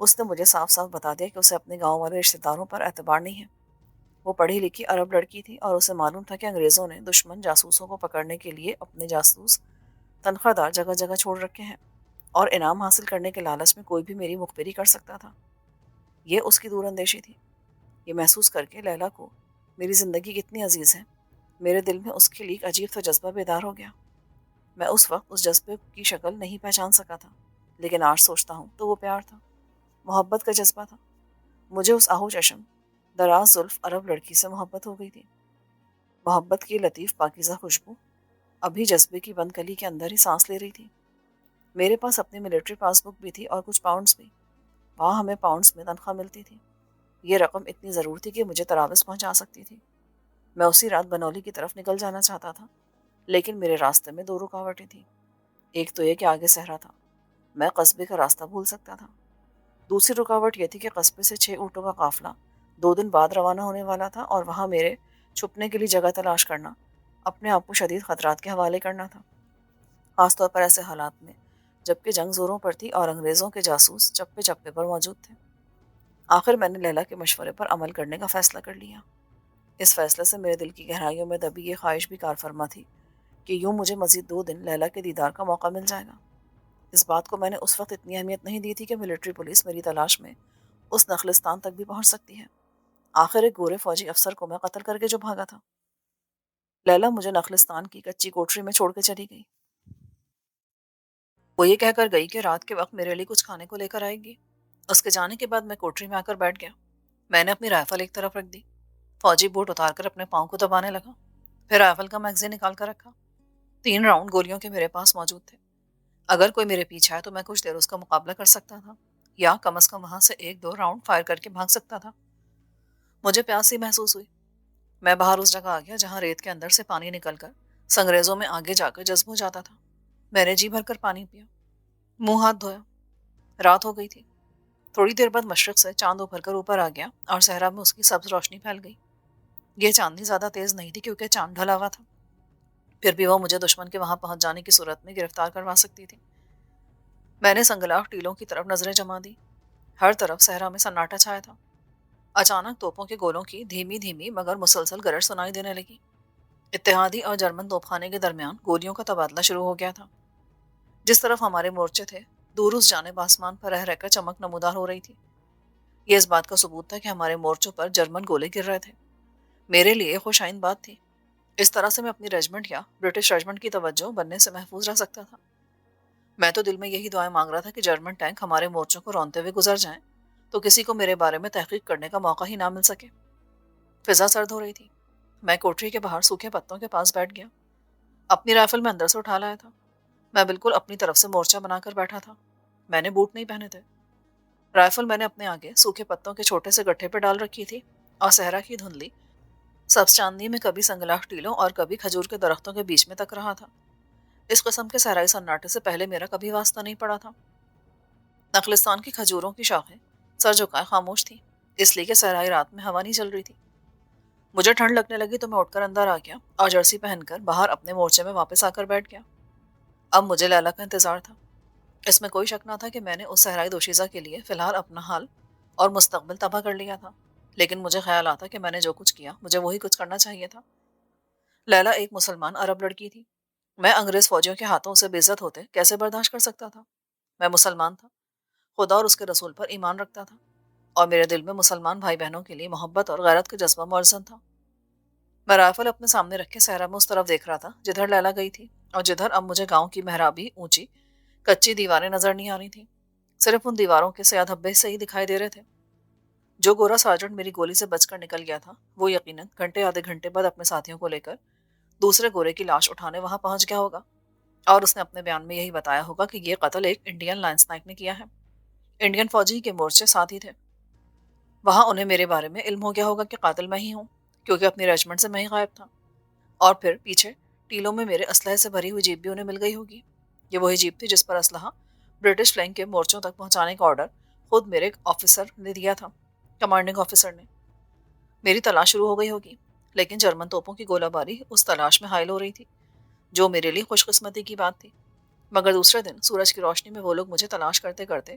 اس نے مجھے صاف صاف بتا دیا کہ اسے اپنے گاؤں والے رشتے داروں پر اعتبار نہیں ہے۔ وہ پڑھی لکھی عرب لڑکی تھی اور اسے معلوم تھا کہ انگریزوں نے دشمن جاسوسوں کو پکڑنے کے لیے اپنے جاسوس تنخواہ دار جگہ جگہ چھوڑ رکھے ہیں، اور انعام حاصل کرنے کے لالچ میں کوئی بھی میری مخبری کر سکتا تھا۔ یہ اس کی دور اندیشی تھی۔ یہ محسوس کر کے لیلا کو میری زندگی کتنی عزیز ہے، میرے دل میں اس کے لیے ایک عجیب سا جذبہ بیدار ہو گیا۔ میں اس وقت اس جذبے کی شکل نہیں پہچان سکا تھا، لیکن آج سوچتا ہوں تو وہ پیار تھا، محبت کا جذبہ تھا۔ مجھے اس آہو چشم، دراز زلف عرب لڑکی سے محبت ہو گئی تھی۔ محبت کی لطیف پاکیزہ خوشبو ابھی جذبے کی بند کلی کے اندر ہی سانس لے رہی تھی۔ میرے پاس اپنی ملٹری پاس بک بھی تھی اور کچھ پاؤنڈز بھی۔ وہاں ہمیں پاؤنڈز میں تنخواہ ملتی تھی۔ یہ رقم اتنی ضرور تھی کہ مجھے طرابلس پہنچا سکتی تھی۔ میں اسی رات بنولی کی طرف نکل جانا چاہتا تھا، لیکن میرے راستے میں 2 رکاوٹیں تھیں۔ ایک تو یہ کہ آگے صحرا تھا، میں قصبے کا راستہ بھول سکتا تھا۔ دوسری رکاوٹ یہ تھی کہ قصبے سے 6 اونٹوں کا قافلہ 2 دن بعد روانہ ہونے والا تھا، اور وہاں میرے چھپنے کے لیے جگہ تلاش کرنا اپنے آپ کو شدید خطرات کے حوالے کرنا تھا، خاص طور پر ایسے حالات میں جبکہ جنگ زوروں پر تھی اور انگریزوں کے جاسوس چپے چپے پر موجود تھے۔ آخر میں نے لیلا کے مشورے پر عمل کرنے کا فیصلہ کر لیا۔ اس فیصلے سے میرے دل کی گہرائیوں میں دبی یہ خواہش بھی کار فرما تھی کہ یوں مجھے مزید 2 دن لیلا کے دیدار کا موقع مل جائے گا۔ اس بات کو میں نے اس وقت اتنی اہمیت نہیں دی تھی کہ ملٹری پولیس میری تلاش میں اس نخلستان تک بھی پہنچ سکتی ہے۔ آخر ایک گورے فوجی افسر کو میں قتل کر کے جو بھاگا تھا۔ لیلا مجھے نخلستان کی کچی کوٹری میں چھوڑ کے چلی گئی۔ وہ یہ کہہ کر گئی کہ رات کے وقت میرے لیے کچھ کھانے کو لے کر آئے گی۔ اس کے جانے کے بعد میں کوٹری میں آ کر بیٹھ گیا۔ میں نے اپنی رائفل ایک طرف رکھ دی، فوجی بوٹ اتار کر اپنے پاؤں کو دبانے لگا، پھر رائفل کا میگزین نکال کر رکھا۔ 3 راؤنڈ گولیوں کے میرے پاس موجود تھے۔ اگر کوئی میرے پیچھے آئے تو میں کچھ دیر اس کا مقابلہ کر سکتا تھا، یا کم از کم وہاں سے 1-2 راؤنڈ فائر کر کے بھاگ سکتا تھا۔ مجھے پیاسی محسوس ہوئی۔ میں باہر اس جگہ آ گیا جہاں ریت کے اندر سے پانی نکل کر سنگریزوں میں آگے جا کر جذب ہو جاتا تھا۔ میں نے جی بھر کر پانی پیا، منہ ہاتھ دھویا۔ رات ہو گئی تھی۔ تھوڑی دیر بعد مشرق سے چاند ابھر کر اوپر آ گیا اور صحرا میں اس کی سبز روشنی پھیل گئی۔ یہ چاندنی زیادہ تیز نہیں تھی کیونکہ چاند ڈھلا ہوا تھا، پھر بھی وہ مجھے دشمن کے وہاں پہنچ جانے کی صورت میں گرفتار کروا سکتی تھی۔ میں نے سنگلاخ ٹیلوں کی طرف نظریں جما دی۔ ہر طرف صحرا میں سناٹا چھایا تھا۔ اچانک توپوں کے گولوں کی دھیمی دھیمی مگر مسلسل گرج سنائی دینے لگی۔ اتحادی اور جرمن توپ خانے کے درمیان گولیوں کا تبادلہ شروع ہو گیا تھا۔ جس طرف ہمارے مورچے تھے، دور اس جانب آسمان پر رہ کر چمک نمودار ہو رہی تھی۔ یہ اس بات کا ثبوت تھا کہ ہمارے مورچوں پر جرمن گولے گر رہے تھے۔ میرے لیے خوش آئند بات تھی۔ اس طرح سے میں اپنی ریجمنٹ یا برٹش ریجمنٹ کی توجہ بننے سے محفوظ رہ سکتا تھا۔ میں تو دل میں یہی دعائیں مانگ رہا تھا کہ جرمن ٹینک ہمارے مورچوں کو رونتے ہوئے گزر جائیں تو کسی کو میرے بارے میں تحقیق کرنے کا موقع ہی نہ مل سکے۔ فضا سرد ہو رہی تھی۔ میں کوٹری کے باہر سوکھے پتوں کے پاس بیٹھ گیا۔ اپنی رائفل میں اندر سے اٹھا لایا تھا۔ میں بالکل اپنی طرف سے مورچہ بنا کر بیٹھا تھا۔ میں نے بوٹ نہیں پہنے تھے۔ رائفل میں نے اپنے آگے سوکھے پتوں کے چھوٹے سے گٹھے پہ ڈال رکھی تھی، اور صحرا کی دھندلی سبز چاندنی میں کبھی سنگلاخ ٹیلوں اور کبھی کھجور کے درختوں کے بیچ میں تک رہا تھا۔ اس قسم کے صحرائی سناٹے سے پہلے میرا کبھی واسطہ نہیں پڑا تھا۔ نخلستان کی کھجوروں کی شاخیں سر جھکائے خاموش تھی، اس لیے کہ صحرائی رات میں ہوا نہیں چل رہی تھی۔ مجھے ٹھنڈ لگنے لگی تو میں اٹھ کر اندر آ گیا اور جرسی پہن کر باہر اپنے مورچے میں واپس آ کر بیٹھ گیا۔ اب مجھے لیلا کا انتظار تھا۔ اس میں کوئی شک نہ تھا کہ میں نے اس صحرائی دوشیزہ کے لیے فی الحال اپنا حال اور مستقبل تباہ کر لیا تھا، لیکن مجھے خیال آتا کہ میں نے جو کچھ کیا مجھے وہی کچھ کرنا چاہیے تھا۔ لیلا ایک مسلمان عرب لڑکی تھی۔ میں انگریز فوجیوں کے ہاتھوں اسے بے عزت ہوتے کیسے برداشت کر سکتا تھا؟ میں مسلمان تھا، خدا اور اس کے رسول پر ایمان رکھتا تھا، اور میرے دل میں مسلمان بھائی بہنوں کے لیے محبت اور غیرت کا جذبہ موزن تھا۔ میں رائفل اپنے سامنے رکھ کے صحرا میں اس طرف دیکھ رہا تھا جدھر لیلا گئی تھی، اور جدھر اب مجھے گاؤں کی محرابی اونچی کچی دیواریں نظر نہیں آ رہی تھیں۔ صرف ان دیواروں کے سیاہ دھبے سے ہی دکھائی دے رہے تھے۔ جو گورا سارجنٹ میری گولی سے بچ کر نکل گیا تھا، وہ یقیناً گھنٹے آدھے گھنٹے بعد اپنے ساتھیوں کو لے کر دوسرے گورے کی لاش اٹھانے وہاں پہنچ گیا ہوگا، اور اس نے اپنے بیان میں یہی بتایا ہوگا کہ یہ قتل ایک انڈین لائنس نائک نے کیا ہے۔ انڈین فوجی کے مورچے ساتھ ہی تھے۔ وہاں انہیں میرے بارے میں علم ہو گیا ہوگا کہ قاتل میں ہی ہوں، کیونکہ اپنی ریجمنٹ سے میں ہی غائب تھا۔ اور پھر پیچھے ٹیلوں میں میرے اسلحے سے بھری ہوئی جیپ بھی انہیں مل گئی ہوگی۔ یہ وہی جیپ تھی جس پر اسلحہ برٹش فلینک کے مورچوں تک پہنچانے کا آرڈر خود میرے آفیسر نے دیا تھا، کمانڈنگ آفیسر نے۔ میری تلاش شروع ہو گئی ہوگی، لیکن جرمن توپوں کی گولہ باری اس تلاش میں حائل ہو رہی تھی، جو میرے لیے خوش قسمتی کی بات تھی۔ مگر دوسرے دن سورج کی روشنی میں وہ لوگ مجھے تلاش کرتے کرتے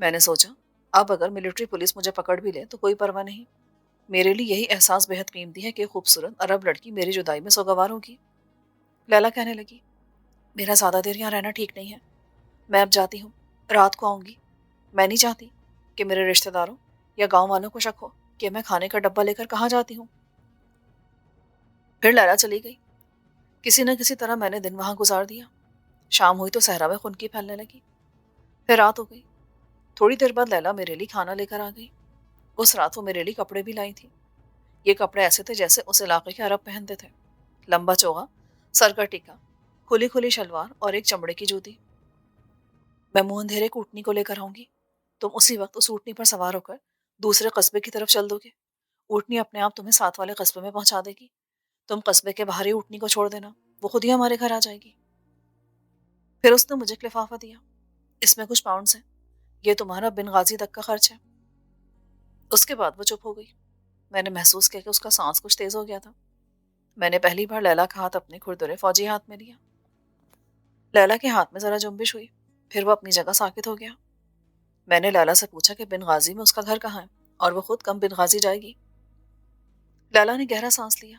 میں نے سوچا اب اگر ملٹری پولیس مجھے پکڑ بھی لے تو کوئی پرواہ نہیں، میرے لیے یہی احساس بہت قیمتی ہے کہ خوبصورت عرب لڑکی میری جدائی میں سوگوار ہوگی۔ لیلا کہنے لگی، میرا زیادہ دیر یہاں رہنا ٹھیک نہیں ہے، میں اب جاتی ہوں، رات کو آؤں گی۔ میں نہیں چاہتی کہ میرے رشتہ داروں یا گاؤں والوں کو شک ہو کہ میں کھانے کا ڈبہ لے کر کہاں جاتی ہوں۔ پھر لیلا چلی گئی۔ کسی نہ کسی طرح میں نے دن وہاں گزار دیا۔ شام ہوئی تو صحرا میں خنکی پھیلنے لگی۔ پھر رات ہو گئی۔ تھوڑی دیر بعد لیلا میرے لیے کھانا لے کر آ گئی۔ اس رات وہ میرے لیے کپڑے بھی لائی تھی۔ یہ کپڑے ایسے تھے جیسے اس علاقے کے عرب پہنتے تھے، لمبا چوغا، سر کا ٹیکا، کھلی کھلی شلوار اور ایک چمڑے کی جوتی۔ میں منہ اندھیرے کو اونٹنی کو لے کر آؤں گی، تم اسی وقت اس اونٹنی پر سوار ہو کر دوسرے قصبے کی طرف چل دو گے۔ اونٹنی اپنے آپ تمہیں ساتھ والے قصبے میں پہنچا دے گی، تم قصبے کے باہر ہی اونٹنی کو چھوڑ دینا، وہ خود ہی ہمارے گھر آ جائے گی۔ پھر اس نے مجھے ایک لفافہ دیا، اس میں کچھ پاؤنڈز ہیں، یہ تمہارا بن غازی تک کا خرچ ہے۔ اس کے بعد وہ چپ ہو گئی۔ میں نے محسوس کیا کہ اس کا سانس کچھ تیز ہو گیا تھا۔ میں نے پہلی بار لیلا کا ہاتھ اپنے کھردرے فوجی ہاتھ میں لیا۔ لیلا کے ہاتھ میں ذرا جنبش ہوئی، پھر وہ اپنی جگہ ساکت ہو گیا۔ میں نے لیلا سے پوچھا کہ بن غازی میں اس کا گھر کہاں ہے اور وہ خود کب بن غازی جائے گی۔ لیلا نے گہرا سانس لیا۔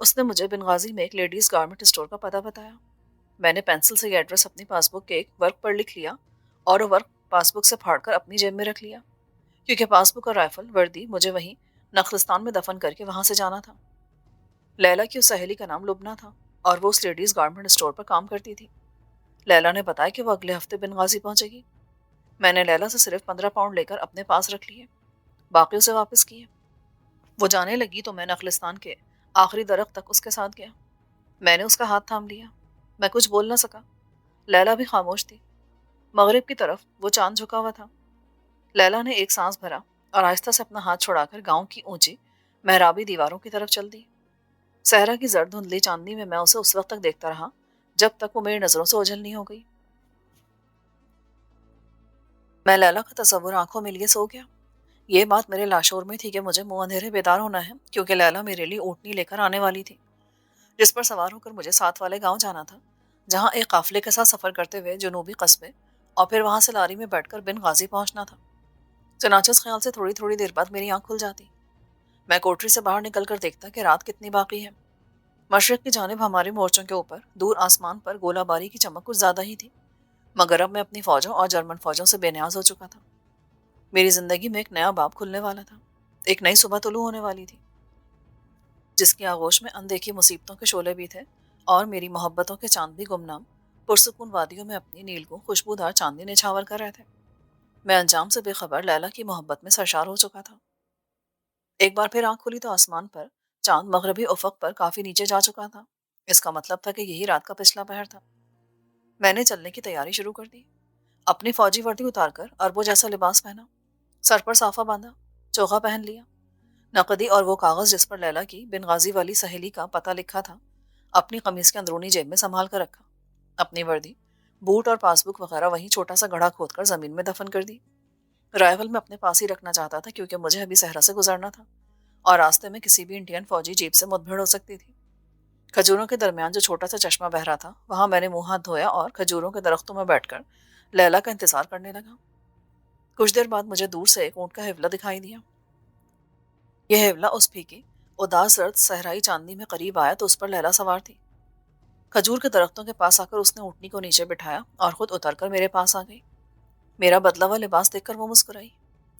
اس نے مجھے بن غازی میں ایک لیڈیز گارمنٹ اسٹور کا پتہ بتایا۔ میں نے پینسل سے یہ ایڈریس اپنی پاس بک کے ایک ورق پر لکھ لیا اور وہ ورق پاس بک سے پھاڑ کر اپنی جیب میں رکھ لیا، کیونکہ پاس بک اور رائفل وردی مجھے وہیں نخلستان میں دفن کر کے وہاں سے جانا تھا۔ لیلا کی اس سہیلی کا نام لبنہ تھا اور وہ اس لیڈیز گارمنٹ اسٹور پر کام کرتی تھی۔ لیلا نے بتایا کہ وہ اگلے ہفتے بن غازی پہنچے گی۔ میں نے لیلا سے صرف 15 پاؤنڈ لے کر اپنے پاس رکھ لیے، باقی اسے واپس کیے۔ وہ جانے لگی تو میں نخلستان کے آخری درخت تک اس کے ساتھ گیا۔ میں نے اس کا ہاتھ تھام لیا۔ میں کچھ بول نہ سکا۔ لیلا بھی خاموش تھی۔ مغرب کی طرف وہ چاند جھکا ہوا تھا۔ لیلا نے ایک سانس بھرا اور آہستہ سے اپنا ہاتھ چھڑا کر گاؤں کی اونچی محرابی دیواروں کی طرف چل دی۔ صحرا کی زرد دھندلی چاندنی میں اسے اس وقت تک دیکھتا رہا جب تک وہ میری نظروں سے اوجھل نہیں ہو گئی۔ میں لیلا کا تصور آنکھوں میں لیے سو گیا۔ یہ بات میرے لاشعور میں تھی کہ مجھے منہ اندھیرے بیدار ہونا ہے، کیونکہ لیلا میرے لیے اونٹنی لے کر آنے والی تھی، جس پر سوار ہو کر مجھے ساتھ والے گاؤں جانا تھا، جہاں ایک قافلے کے ساتھ سفر کرتے ہوئے جنوبی قصبے اور پھر وہاں سے لاری میں بیٹھ کر بن غازی پہنچنا تھا۔ چنانچہ اس خیال سے تھوڑی تھوڑی دیر بعد میری آنکھ کھل جاتی۔ میں کوٹری سے باہر نکل کر دیکھتا کہ رات کتنی باقی ہے۔ مشرق کی جانب ہمارے مورچوں کے اوپر دور آسمان پر گولہ باری کی چمک کچھ زیادہ ہی تھی، مگر اب میں اپنی فوجوں اور جرمن فوجوں سے بے نیاز ہو چکا تھا۔ میری زندگی میں ایک نیا باب کھلنے والا تھا، ایک نئی صبح طلوع ہونے والی تھی، جس کی آغوش میں اندیکھی مصیبتوں کے شعلے بھی تھے اور میری محبتوں کے چاند بھی گمنام پرسکون وادیوں میں اپنی نیل کو خوشبودار چاندنی نچھاور کر رہے تھے۔ میں انجام سے بے خبر لیلا کی محبت میں سرشار ہو چکا تھا۔ ایک بار پھر آنکھ کھلی تو آسمان پر چاند مغربی افق پر کافی نیچے جا چکا تھا۔ اس کا مطلب تھا کہ یہی رات کا پچھلا پہر تھا۔ میں نے چلنے کی تیاری شروع کر دی۔ اپنی فوجی وردی اتار کر اربوں جیسا لباس پہنا، سر پر صافہ باندھا، چوغا پہن لیا۔ نقدی اور وہ کاغذ جس پر لیلا کی بن غازی والی سہیلی کا پتہ لکھا تھا اپنی قمیص کے اندرونی جیب میں سنبھال کر رکھا۔ اپنی وردی، بوٹ اور پاس بک وغیرہ وہیں چھوٹا سا گڑھا کھود کر زمین میں دفن کر دی۔ رائفل میں اپنے پاس ہی رکھنا چاہتا تھا، کیونکہ مجھے ابھی صحرا سے گزرنا تھا اور راستے میں کسی بھی انڈین فوجی جیپ سے مدبھیڑ ہو سکتی تھی۔ کھجوروں کے درمیان جو چھوٹا سا چشمہ بہ رہا تھا، وہاں میں نے منہ ہاتھ دھویا اور کھجوروں کے درختوں میں بیٹھ کر لیلا کا انتظار کرنے لگا۔ کچھ دیر بعد مجھے دور سے ایک اونٹ کا حوالہ دکھائی دیا۔ یہ حوالہ اس پھیکی اداس زرد صحرائی چاندنی میں قریب آیا تو اس پر لیلا سوار تھی۔ کھجور کے درختوں کے پاس آ کر اس نے اونٹنی کو نیچے بٹھایا اور خود اتر کر میرے پاس آ گئی۔ میرا بدلا ہوا لباس دیکھ کر وہ مسکرائی۔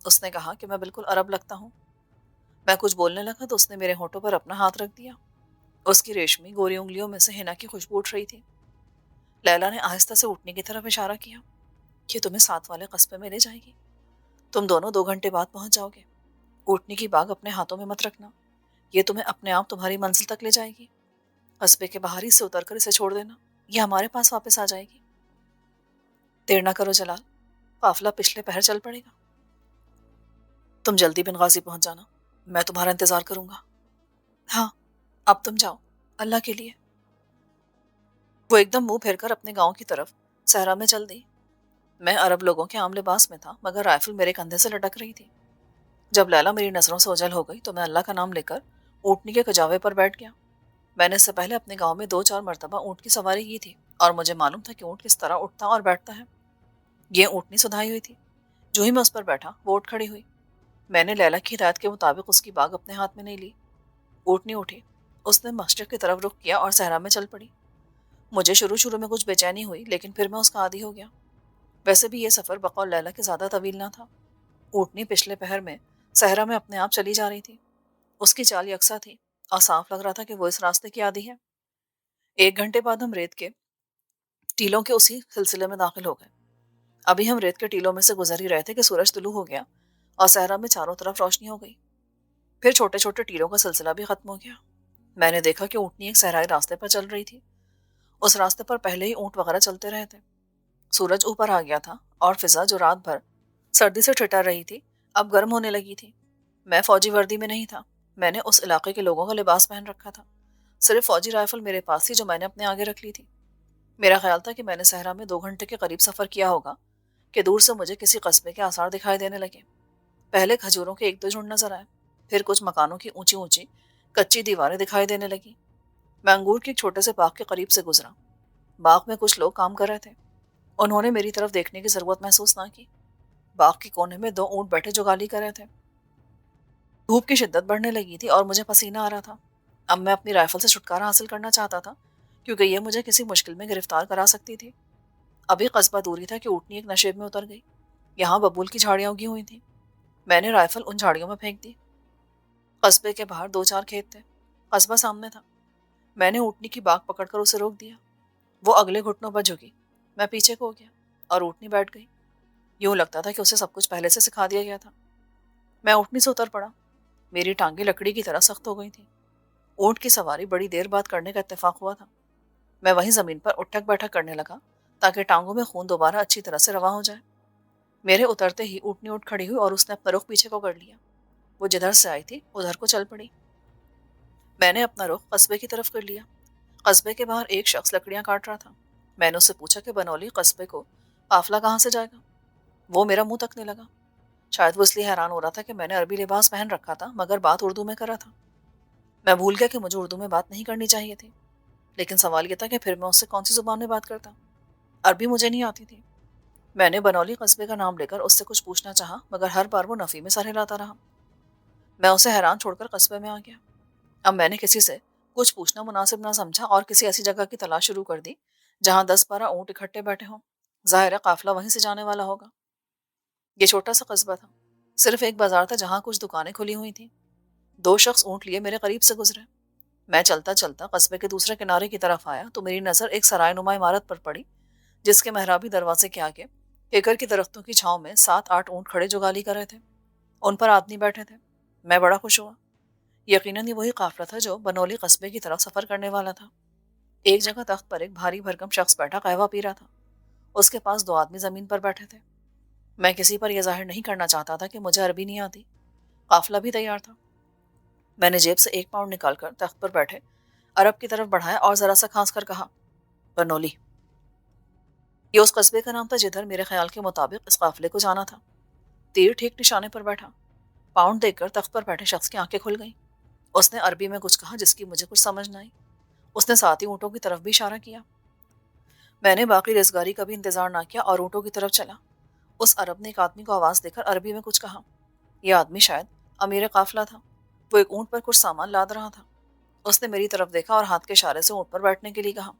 اس نے کہا کہ میں بالکل عرب لگتا ہوں۔ میں کچھ بولنے لگا تو اس نے میرے ہونٹوں پر اپنا ہاتھ رکھ دیا۔ اس کی ریشمی گوری انگلیوں میں سے حنا کی خوشبو اٹھ رہی تھی۔ لیلا نے آہستہ سے اونٹنی کی طرف اشارہ کیا کہ تمہیں ساتھ والے قصبے میں لے جائے گی، تم دونوں 2 گھنٹے بعد پہنچ جاؤ گے۔ اونٹنی کی باگ اپنے ہاتھوں میں مت رکھنا، یہ تمہیں اپنے آپ تمہاری منزل تک لے جائے گی۔ قصبے کے باہر ہی سے اتر کر اسے چھوڑ دینا، یہ ہمارے پاس واپس آ جائے گی۔ دیر نہ کرو جلال، قافلہ پچھلے پہر چل پڑے گا۔ تم جلدی بن غازی پہنچ جانا، میں تمہارا انتظار کروں گا۔ ہاں، اب تم جاؤ، اللہ کے لیے۔ وہ ایک دم منہ پھیر کر اپنے گاؤں کی طرف صحرا میں چل دی۔ میں عرب لوگوں کے عام لباس میں تھا، مگر رائفل میرے کندھے سے لٹک رہی تھی۔ جب لیلا میری نظروں سے اوجھل ہو گئی تو میں اللہ کا نام لے کر اونٹنی کے کجاوے پر بیٹھ گیا۔ میں نے اس سے پہلے اپنے گاؤں میں 2-4 مرتبہ اونٹ کی سواری کی تھی اور مجھے معلوم تھا کہ اونٹ کس طرح اٹھتا اور بیٹھتا ہے۔ یہ اونٹنی سدھائی ہوئی تھی، جو ہی میں اس پر بیٹھا وہ اٹھ کھڑی ہوئی۔ میں نے لیلا کی ہدایت کے مطابق اس کی باگ اپنے ہاتھ میں نہیں لی۔ اونٹنی اٹھی، اس نے مشرق کی طرف رخ کیا اور صحرا میں چل پڑی۔ مجھے شروع میں کچھ بے چینی ہوئی، لیکن پھر میں اس کا عادی ہو گیا۔ ویسے بھی یہ سفر بقول لیلا کے زیادہ طویل نہ تھا۔ اونٹنی پچھلے پہر میں صحرا میں اپنے آپ چلی جا رہی تھی۔ اس کی چال یکساں تھی اور صاف لگ رہا تھا کہ وہ اس راستے کی عادی ہے۔ 1 گھنٹے بعد ہم ریت کے ٹیلوں کے اسی سلسلے میں داخل ہو گئے۔ ابھی ہم ریت کے ٹیلوں میں سے گزر ہی رہے تھے کہ سورج طلوع ہو گیا اور صحرا میں چاروں طرف روشنی ہو گئی۔ پھر چھوٹے چھوٹے ٹیلوں کا سلسلہ بھی ختم ہو گیا۔ میں نے دیکھا کہ اونٹنی ایک صحرائی راستے پر چل رہی تھی۔ اس راستے پر پہلے ہی اونٹ وغیرہ چلتے رہے تھے۔ سورج اوپر آ گیا تھا اور فضا جو رات بھر سردی سے ٹھٹر رہی تھی اب گرم ہونے لگی تھی۔ میں فوجی وردی میں نہیں تھا، میں نے اس علاقے کے لوگوں کا لباس پہن رکھا تھا۔ صرف فوجی رائفل میرے پاس تھی جو میں نے اپنے آگے رکھ لی تھی۔ میرا خیال تھا کہ میں نے صحرا میں 2 گھنٹے کے قریب سفر کیا ہوگا کہ دور سے مجھے کسی قصبے کے آثار دکھائی دینے لگے۔ پہلے کھجوروں کے 1-2 جھنڈ نظر آئے، پھر کچھ مکانوں کی اونچی اونچی کچی دیواریں دکھائی دینے لگی۔ میں انگور کے ایک چھوٹے سے باغ کے قریب سے گزرا۔ باغ میں کچھ لوگ کام کر رہے تھے۔ انہوں نے میری طرف دیکھنے کی ضرورت محسوس نہ کی۔ باغ کے کونے میں 2 اونٹ بیٹھے جو گالی کر رہے تھے۔ دھوپ کی شدت بڑھنے لگی تھی اور مجھے پسینہ آ رہا تھا۔ اب میں اپنی رائفل سے چھٹکارا حاصل کرنا چاہتا تھا کیونکہ یہ مجھے کسی مشکل میں گرفتار کرا سکتی تھی۔ ابھی قصبہ دوری تھا کہ اونٹنی ایک نشیب میں اتر گئی۔ یہاں ببول کی جھاڑیاں اگی ہوئی تھیں۔ میں نے رائفل ان جھاڑیوں میں پھینک دی۔ قصبے کے باہر 2-4 کھیت تھے۔ قصبہ سامنے تھا۔ میں نے اونٹنی کی باگ پکڑ کر اسے روک دیا۔ وہ اگلے گھٹنوں پر جھکی۔ میں پیچھے کو ہو گیا اور اونٹنی بیٹھ گئی۔ یوں لگتا تھا کہ اسے سب کچھ پہلے سے سکھا دیا گیا تھا۔ میں اونٹنی سے اتر پڑا۔ میری ٹانگیں لکڑی کی طرح سخت ہو گئی تھیں۔ اونٹ کی سواری بڑی دیر بعد کرنے کا اتفاق ہوا تھا۔ میں وہیں زمین پر اٹھک بیٹھک کرنے لگا تاکہ ٹانگوں میں خون دوبارہ اچھی طرح سے رواں ہو جائے۔ میرے اترتے ہی اونٹنی اٹھ کھڑی ہوئی اور اس نے اپنا رخ پیچھے کو کر لیا۔ وہ جدھر سے آئی تھی ادھر کو چل پڑی۔ میں نے اپنا رخ قصبے کی طرف کر لیا۔ قصبے کے باہر ایک شخص لکڑیاں کاٹ رہا تھا۔ میں نے اس سے پوچھا کہ بنولی قصبے کو قافلہ کہاں سے جائے گا؟ وہ میرا منہ تکنے لگا۔ شاید وہ اس لیے حیران ہو رہا تھا کہ میں نے عربی لباس پہن رکھا تھا مگر بات اردو میں کرا تھا۔ میں بھول گیا کہ مجھے اردو میں بات نہیں کرنی چاہیے تھی، لیکن سوال یہ تھا کہ پھر میں اس سے کون سی زبان میں بات کرتا؟ عربی مجھے نہیں آتی تھی۔ میں نے بنولی قصبے کا نام لے کر اس سے کچھ پوچھنا چاہا مگر ہر بار وہ نفی میں سر ہلاتا رہا۔ میں اسے حیران چھوڑ کر قصبے میں آ گیا۔ اب میں نے کسی سے کچھ پوچھنا مناسب نہ سمجھا اور کسی ایسی جگہ کی تلاش شروع کر دی جہاں 10-12 اونٹ اکٹھے بیٹھے ہوں۔ ظاہر ہے قافلہ وہیں سے جانے والا ہوگا۔ یہ چھوٹا سا قصبہ تھا۔ صرف ایک بازار تھا جہاں کچھ دکانیں کھلی ہوئی تھیں۔ 2 شخص اونٹ لیے میرے قریب سے گزرے۔ میں چلتا چلتا قصبے کے دوسرے کنارے کی طرف آیا تو میری نظر ایک سرائے نما عمارت پر پڑی جس کے محرابی دروازے کے آگے کیکر کی درختوں کی چھاؤں میں 7-8 اونٹ کھڑے جو گالی کر رہے تھے۔ ان پر آدمی بیٹھے تھے۔ میں بڑا خوش ہوا۔ یقیناً یہ وہی قافلہ تھا جو بنولی قصبے کی طرف سفر کرنے والا تھا۔ ایک جگہ تخت پر ایک بھاری بھرکم شخص بیٹھا قہوہ پی رہا تھا۔ اس کے پاس 2 آدمی زمین پر بیٹھے تھے۔ میں کسی پر یہ ظاہر نہیں کرنا چاہتا تھا کہ مجھے عربی نہیں آتی۔ قافلہ بھی تیار تھا۔ میں نے جیب سے 1 پاؤنڈ نکال کر تخت پر بیٹھے عرب کی طرف بڑھایا اور ذرا سا کھانس کر کہا، بنولی۔ یہ اس قصبے کا نام تھا جدھر میرے خیال کے مطابق اس قافلے کو جانا تھا۔ تیر ٹھیک نشانے پر بیٹھا۔ پاؤنڈ دیکھ کر تخت پر بیٹھے شخص کی آنکھیں کھل گئیں۔ اس نے عربی میں کچھ کہا جس کی مجھے کچھ سمجھ نہ آئی۔ اس نے ساتھی اونٹوں کی طرف بھی اشارہ کیا۔ میں نے باقی رزگاری کا بھی انتظار نہ کیا اور اونٹوں کی طرف چلا۔ اس عرب نے ایک آدمی کو آواز دے کر عربی میں کچھ کہا۔ یہ آدمی شاید امیر قافلہ تھا۔ وہ ایک اونٹ پر کچھ سامان لاد رہا تھا۔ اس نے میری طرف دیکھا اور ہاتھ کے اشارے سے اونٹ پر بیٹھنے کے لیے کہا۔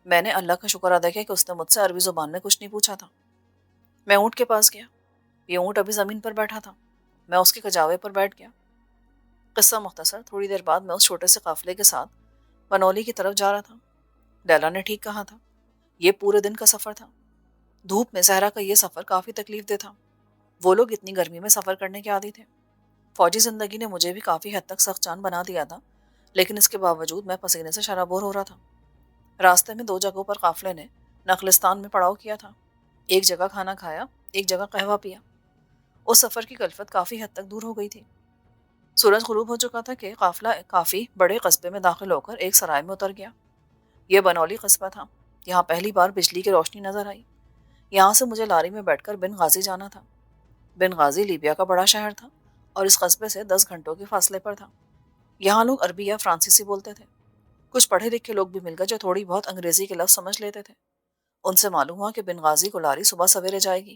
میں نے اللہ کا شکر ادا کیا کہ اس نے مجھ سے عربی زبان میں کچھ نہیں پوچھا تھا۔ میں اونٹ کے پاس گیا۔ یہ اونٹ ابھی زمین پر بیٹھا تھا۔ میں اس کے کجاوے پر بیٹھ گیا۔ قصہ مختصر، تھوڑی دیر بعد میں اس چھوٹے سے قافلے کے ساتھ بنولی کی طرف جا رہا تھا۔ لیلا نے ٹھیک کہا تھا، یہ پورے دن کا سفر تھا۔ دھوپ میں صحرا کا یہ سفر کافی تکلیف دہ تھا۔ وہ لوگ اتنی گرمی میں سفر کرنے کے عادی تھے۔ فوجی زندگی نے مجھے بھی کافی حد تک سخت جان بنا دیا تھا، لیکن اس کے باوجود میں پسینے سے شرابور ہو رہا تھا۔ راستے میں 2 جگہوں پر قافلے نے نخلستان میں پڑاؤ کیا تھا۔ ایک جگہ کھانا کھایا، ایک جگہ قہوہ پیا۔ اس سفر کی کلفت کافی حد تک دور ہو گئی تھی۔ سورج غروب ہو چکا تھا کہ قافلہ کافی بڑے قصبے میں داخل ہو کر ایک سرائے میں اتر گیا۔ یہ بنولی قصبہ تھا۔ یہاں پہلی بار بجلی کی روشنی نظر آئی۔ یہاں سے مجھے لاری میں بیٹھ کر بن غازی جانا تھا۔ بن غازی لیبیا کا بڑا شہر تھا اور اس قصبے سے 10 گھنٹوں کے فاصلے پر تھا۔ یہاں لوگ عربی یا فرانسیسی بولتے تھے۔ کچھ پڑھے لکھے لوگ بھی مل گئے جو تھوڑی بہت انگریزی کے لفظ سمجھ لیتے تھے۔ ان سے معلوم ہوا کہ بن غازی کو لاری صبح سویرے جائے گی۔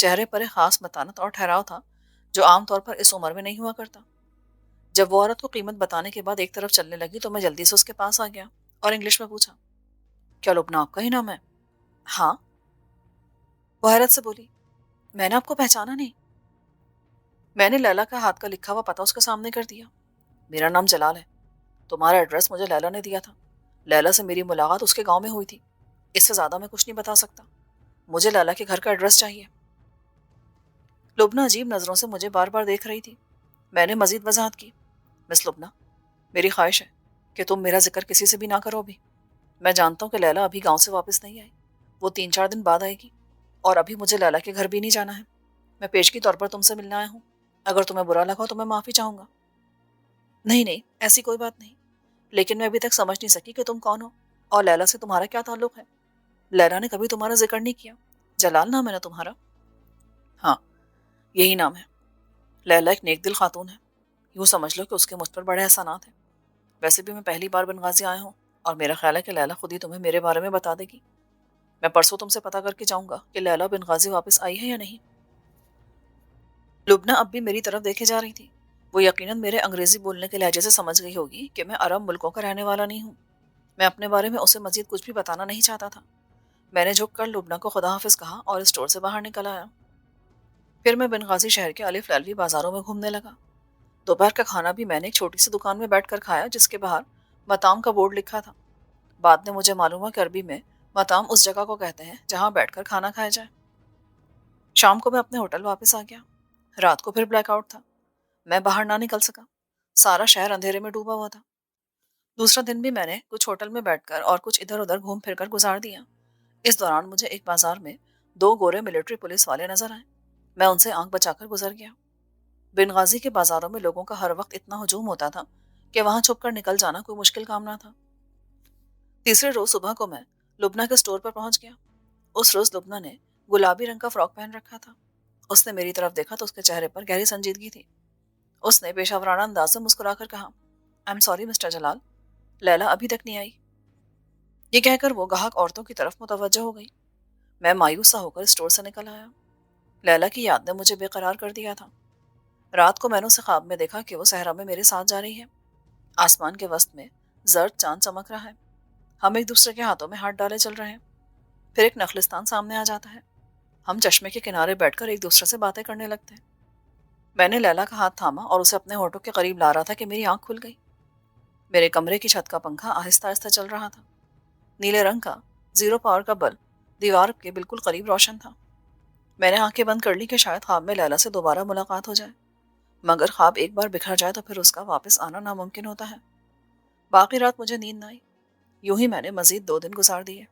چہرے پر ایک خاص متانت اور ٹھہراؤ تھا جو عام طور پر اس عمر میں نہیں ہوا کرتا۔ جب وہ عورت کو قیمت بتانے کے بعد ایک طرف چلنے لگی تو میں جلدی سے اس کے پاس آ گیا اور انگلش میں پوچھا، کیا لبنہ آپ کا ہی نام ہے؟ ہاں، وہ حیرت سے بولی، میں نے آپ کو پہچانا نہیں۔ میں نے لیلا کا ہاتھ کا لکھا ہوا پتہ اس کے سامنے کر دیا۔ میرا نام جلال ہے، تمہارا ایڈریس مجھے لیلا نے دیا تھا، لیلا سے میری ملاقات اس کے گاؤں میں ہوئی تھی، اس سے زیادہ میں کچھ نہیں بتا سکتا، مجھے لیلا کے گھر کا ایڈریس چاہیے۔ لبنہ عجیب نظروں سے مجھے بار بار دیکھ رہی تھی۔ میں نے مزید وضاحت کی، مس لبنہ، میری خواہش ہے کہ تم میرا ذکر کسی سے بھی نہ کرو بھی۔ میں جانتا ہوں کہ لیلا ابھی گاؤں سے واپس نہیں آئی، وہ 3-4 دن بعد آئے گی، اور ابھی مجھے لیلا کے گھر بھی نہیں جانا ہے۔ میں پیشگی طور پر تم سے ملنے آیا ہوں، اگر تمہیں برا لگا ہو تو میں معافی چاہوں گا۔ نہیں نہیں، ایسی کوئی بات نہیں، لیکن میں ابھی تک سمجھ نہیں سکی کہ تم کون ہو اور لیلا سے تمہارا کیا تعلق ہے۔ لیلا نے کبھی تمہارا ذکر نہیں کیا، جلال نام ہے نا تمہارا؟ ہاں، یہی نام ہے۔ لیلا ایک نیک دل خاتون ہے، یوں سمجھ لو کہ اس کے مجھ پر بڑے احسانات ہیں۔ ویسے بھی میں پہلی بار بنغازی آیا ہوں اور میرا خیال ہے کہ لیلا خود ہی تمہیں میرے بارے میں بتا دے گی۔ میں پرسوں تم سے پتا کر کے جاؤں گا کہ لیلا بنغازی واپس آئی ہے یا نہیں۔ لبنہ اب بھی میری طرف دیکھے جا رہی تھی۔ وہ یقیناً میرے انگریزی بولنے کے لہجے سے سمجھ گئی ہوگی کہ میں عرب ملکوں کا رہنے والا نہیں ہوں۔ میں اپنے بارے میں اسے مزید کچھ بھی بتانا نہیں چاہتا تھا۔ میں نے جھک کر لبنہ کو خدا حافظ کہا اور اسٹور سے باہر نکل آیا۔ پھر میں بنغازی شہر کے الف لالوی بازاروں میں گھومنے لگا۔ دوپہر کا کھانا بھی میں نے ایک چھوٹی سی دکان میں بیٹھ کر کھایا جس کے باہر مطعم کا بورڈ لکھا تھا۔ بعد میں مجھے معلوم ہوا کہ عربی میں مطعم اس جگہ کو کہتے ہیں جہاں بیٹھ کر کھانا کھایا جائے۔ شام کو میں اپنے ہوٹل واپس آ گیا۔ رات کو پھر بلیک آؤٹ تھا، میں باہر نہ نکل سکا، سارا شہر اندھیرے میں ڈوبا ہوا تھا۔ دوسرا دن بھی میں نے کچھ ہوٹل میں بیٹھ کر اور کچھ ادھر ادھر گھوم پھر کر گزار دیا۔ اس دوران مجھے ایک بازار میں 2 گورے ملٹری پولیس والے نظر آئے۔ میں ان سے آنکھ بچا کر گزر گیا۔ بنغازی کے بازاروں میں لوگوں کا ہر وقت اتنا ہجوم ہوتا تھا کہ وہاں چھپ کر نکل جانا کوئی مشکل کام نہ تھا۔ تیسرے روز صبح کو میں لبنہ کے اسٹور پر پہنچ گیا۔ اس روز لبنہ نے گلابی رنگ کا فراک پہن رکھا تھا۔ اس نے میری طرف دیکھا تو اس کے چہرے پر گہری سنجیدگی تھی۔ اس نے پیشہ ورانہ انداز سے مسکرا کر کہا، آئی ایم سوری مسٹر جلال، لیلا ابھی تک نہیں آئی۔ یہ کہہ کر وہ گاہک عورتوں کی طرف متوجہ ہو گئی۔ میں مایوس سا ہو کر اسٹور سے نکل آیا۔ لیلا کی یاد نے مجھے بے قرار کر دیا تھا۔ رات کو میں نے اسے خواب میں دیکھا کہ وہ صحرا میں میرے ساتھ جا رہی ہے۔ آسمان کے وسط میں زرد چاند چمک رہا ہے، ہم ایک دوسرے کے ہاتھوں میں ہاتھ ڈالے چل رہے ہیں۔ پھر ایک نخلستان سامنے آ جاتا ہے، ہم چشمے کے کنارے بیٹھ کر ایک دوسرے سے باتیں کرنے لگتے ہیں۔ میں نے لیلا کا ہاتھ تھاما اور اسے اپنے ہونٹوں کے قریب لا رہا تھا کہ میری آنکھ کھل گئی۔ میرے کمرے کی چھت کا پنکھا آہستہ آہستہ چل رہا تھا۔ نیلے رنگ کا 0 پاور کا بلب دیوار کے بالکل قریب روشن تھا۔ میں نے آنکھیں بند کر لی کہ شاید خواب میں لیلا سے دوبارہ ملاقات ہو جائے، مگر خواب ایک بار بکھر جائے تو پھر اس کا واپس آنا ناممکن ہوتا ہے۔ باقی رات مجھے نیند نہ آئی۔ یوں ہی میں نے مزید 2 دن گزار دیے۔